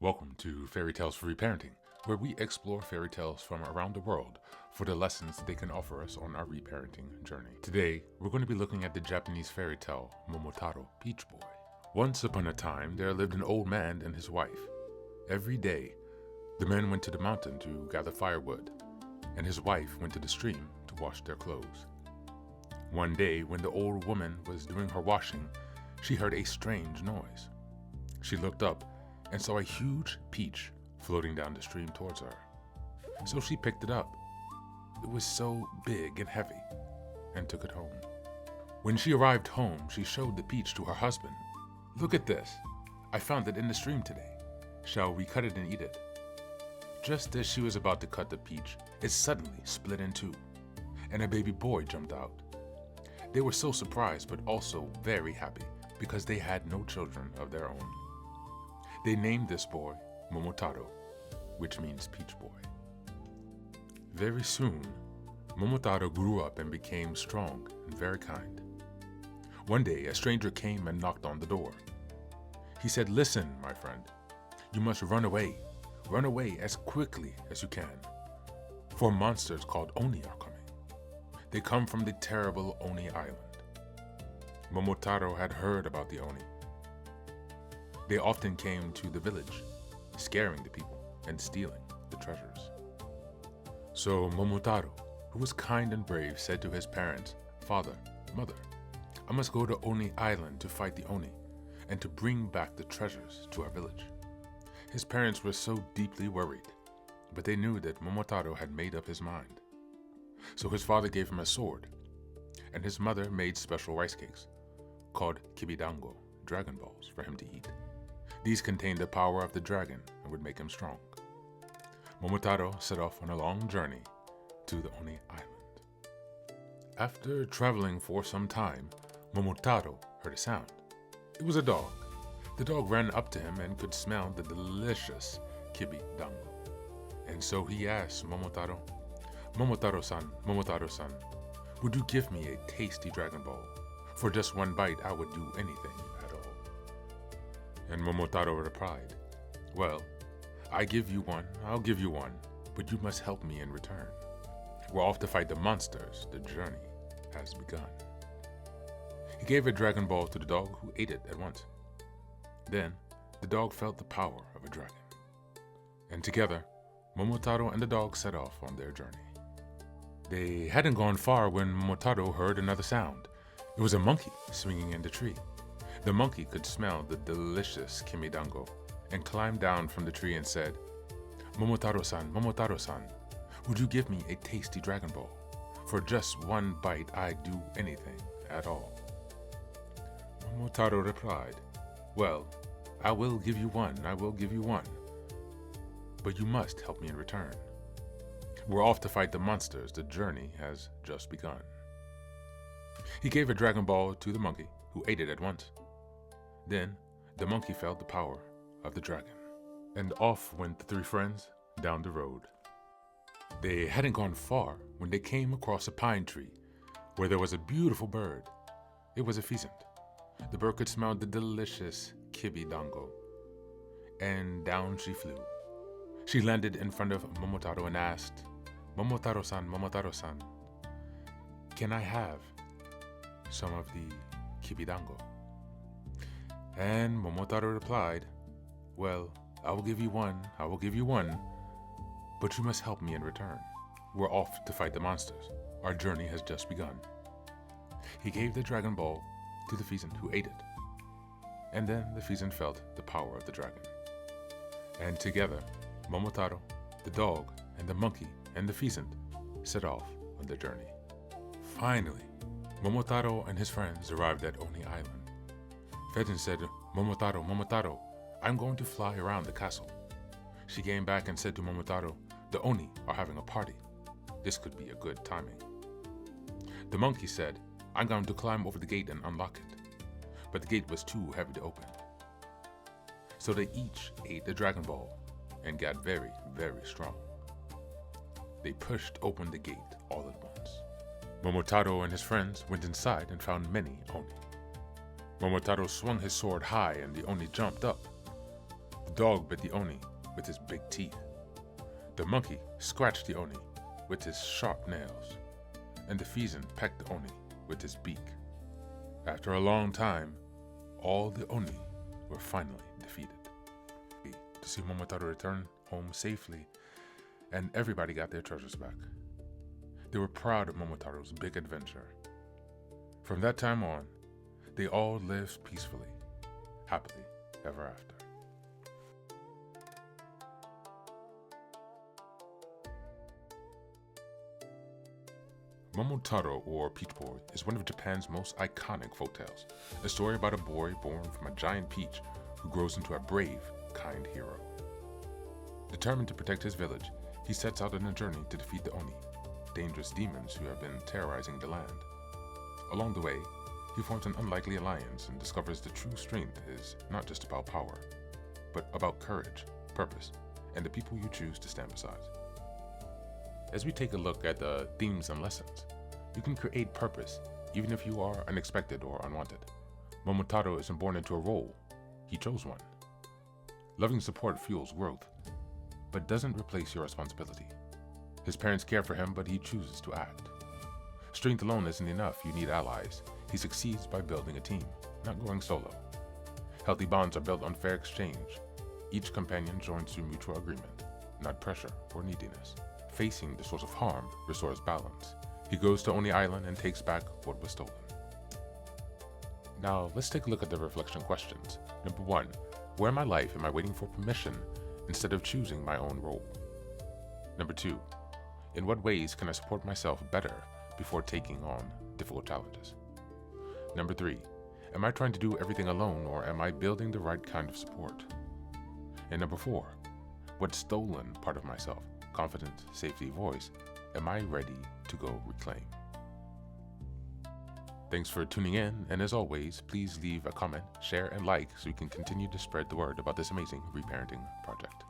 Welcome to Fairytales for Reparenting, where we explore fairy tales from around the world for the lessons they can offer us on our reparenting journey. Today, we're going to be looking at the Japanese fairy tale Momotarō, Peach Boy. Once upon a time, there lived an old man and his wife. Every day, the man went to the mountain to gather firewood, and his wife went to the stream to wash their clothes. One day, when the old woman was doing her washing, she heard a strange noise. She looked up and saw a huge peach floating down the stream towards her. So she picked it up. It was so big and heavy, and took it home. When she arrived home, she showed the peach to her husband. "Look at this. I found it in the stream today. Shall we cut it and eat it?" Just as she was about to cut the peach, it suddenly split in two, and a baby boy jumped out. They were so surprised, but also very happy, because they had no children of their own. They named this boy Momotarō, which means Peach Boy. Very soon, Momotarō grew up and became strong and very kind. One day, a stranger came and knocked on the door. He said, "Listen, my friend, you must run away. Run away as quickly as you can, for monsters called Oni are coming. They come from the terrible Oni Island." Momotarō had heard about the Oni. They often came to the village, scaring the people and stealing the treasures. So Momotarō, who was kind and brave, said to his parents, "Father, Mother, I must go to Oni Island to fight the Oni and to bring back the treasures to our village." His parents were so deeply worried, but they knew that Momotarō had made up his mind. So his father gave him a sword, and his mother made special rice cakes called kibidango, dragon balls, for him to eat. These contained the power of the dragon and would make him strong. Momotarō set off on a long journey to the Oni Island. After traveling for some time, Momotarō heard a sound. It was a dog. The dog ran up to him and could smell the delicious kibidango. And so he asked Momotarō, "Momotaro-san, Momotaro-san, would you give me a tasty dragon ball? For just one bite, I would do anything at all." And Momotarō replied, "Well, I'll give you one, but you must help me in return. We're off to fight the monsters. The journey has begun." He gave a dragon ball to the dog, who ate it at once. Then, the dog felt the power of a dragon. And together, Momotarō and the dog set off on their journey. They hadn't gone far when Momotarō heard another sound. It was a monkey swinging in the tree. The monkey could smell the delicious kibidango and climbed down from the tree and said, "Momotaro-san, Momotaro-san, would you give me a tasty dragon ball? For just one bite, I'd do anything at all." Momotarō replied, "Well, I will give you one, but you must help me in return. We're off to fight the monsters. The journey has just begun." He gave a dragon ball to the monkey, who ate it at once. Then the monkey felt the power of the dragon, and off went the three friends down the road. They hadn't gone far when they came across a pine tree where there was a beautiful bird. It was a pheasant. The bird could smell the delicious kibidango, and down she flew. She landed in front of Momotarō and asked, "Momotaro-san, Momotaro-san, can I have some of the kibidango?" And Momotarō replied, "Well, I will give you one, but you must help me in return. We're off to fight the monsters. Our journey has just begun." He gave the dragon ball to the pheasant, who ate it. And then the pheasant felt the power of the dragon. And together, Momotarō, the dog, and the monkey, and the pheasant set off on their journey. Finally, Momotarō and his friends arrived at Oni Island. Pheasant said, "Momotarō, Momotarō, I'm going to fly around the castle." She came back and said to Momotarō, "The Oni are having a party. This could be a good timing." The monkey said, "I'm going to climb over the gate and unlock it." But the gate was too heavy to open. So they each ate a dragon ball and got very, very strong. They pushed open the gate all at once. Momotarō and his friends went inside and found many Oni. Momotarō swung his sword high and the Oni jumped up. The The dog bit the Oni with his big teeth. The monkey scratched the Oni with his sharp nails, and the pheasant pecked the Oni with his beak. After a long time, all the Oni were finally defeated. To see Momotarō return home safely, and everybody got their treasures back. They were proud of Momotaro's big adventure. From that time on, they all lived peacefully, happily ever after. Momotarō, or Peach Boy, is one of Japan's most iconic folktales, a story about a boy born from a giant peach who grows into a brave, kind hero. Determined to protect his village, he sets out on a journey to defeat the Oni, dangerous demons who have been terrorizing the land. Along the way, he forms an unlikely alliance and discovers the true strength is not just about power, but about courage, purpose, and the people you choose to stand beside. As we take a look at the themes and lessons, you can create purpose even if you are unexpected or unwanted. Momotarō isn't born into a role, he chose one. Loving support fuels growth, but doesn't replace your responsibility. His parents care for him, but he chooses to act. Strength alone isn't enough, you need allies. He succeeds by building a team, not going solo. Healthy bonds are built on fair exchange. Each companion joins through mutual agreement, not pressure or neediness. Facing the source of harm restores balance. He goes to Oni Island and takes back what was stolen. Now, let's take a look at the reflection questions. Number 1, where in my life am I waiting for permission instead of choosing my own role? Number 2, in what ways can I support myself better before taking on difficult challenges? Number 3, am I trying to do everything alone, or am I building the right kind of support? And number 4, what stolen part of myself, confidence, safety, voice, am I ready to go reclaim? Thanks for tuning in, and as always, please leave a comment, share, and like so we can continue to spread the word about this amazing reparenting project.